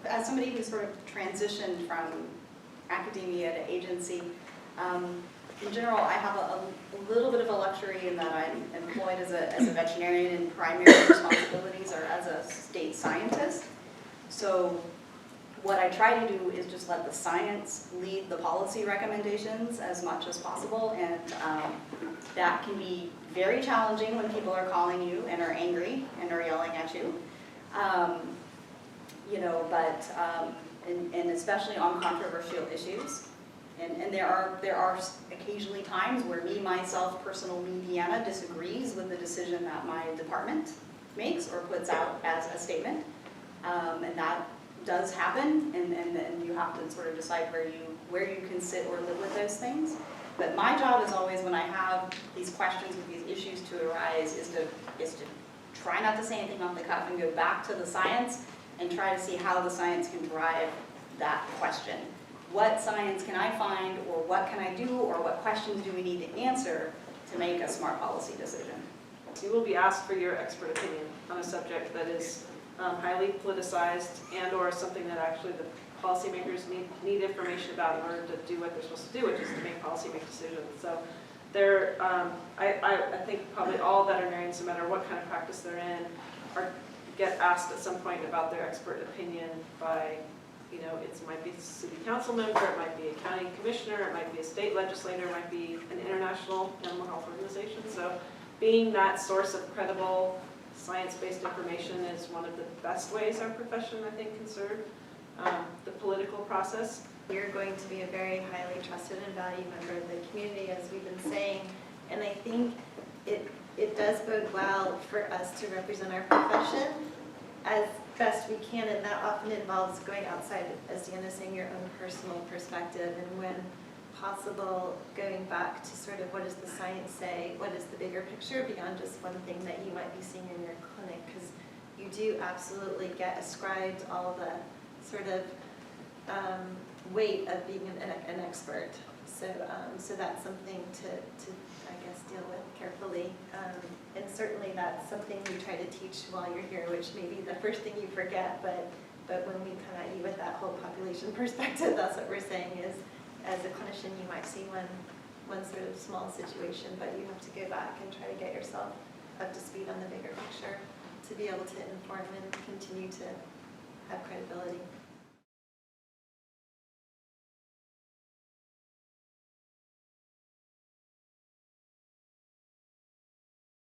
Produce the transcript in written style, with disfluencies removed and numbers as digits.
as somebody who sort of transitioned from academia to agency, in general, I have a little bit of a luxury in that I'm employed as a veterinarian, and primary responsibilities are as a state scientist. So what I try to do is just let the science lead the policy recommendations as much as possible, and that can be very challenging when people are calling you and are angry and are yelling at you. You know, but and especially on controversial issues. And there are occasionally times where myself, Deana, disagrees with the decision that my department makes or puts out as a statement. And that does happen, and then you have to sort of decide where you can sit or live with those things. But my job is always, when I have these questions or these issues to arise, is to try not to say anything off the cuff and go back to the science and try to see how the science can drive that question. What science can I find, or what can I do, or what questions do we need to answer to make a smart policy decision? You will be asked for your expert opinion on a subject that is highly politicized and or something that actually the policymakers need information about in order to do what they're supposed to do, which is to make policy-making decisions. So there, I think probably all veterinarians, no matter what kind of practice they're in, get asked at some point about their expert opinion by, you know, it might be a city council member, it might be a county commissioner, it might be a state legislator, it might be an international animal health organization. So being that source of credible, science-based information is one of the best ways our profession, I think, can serve the political process. You're going to be a very highly trusted and valued member of the community, as we've been saying, and I think it does bode well for us to represent our profession as best we can, and that often involves going outside, as Deana is saying, your own personal perspective, and when possible, going back to sort of what does the science say, what is the bigger picture beyond just one thing that you might be seeing in your clinic, because you do absolutely get ascribed all the sort of weight of being an expert. So that's something to I guess deal with carefully, and certainly that's something we try to teach while you're here, which may be the first thing you forget, but when we come at you with that whole population perspective, that's what we're saying is, as a clinician, you might see one sort of small situation, but you have to go back and try to get yourself up to speed on the bigger picture to be able to inform and continue to have credibility.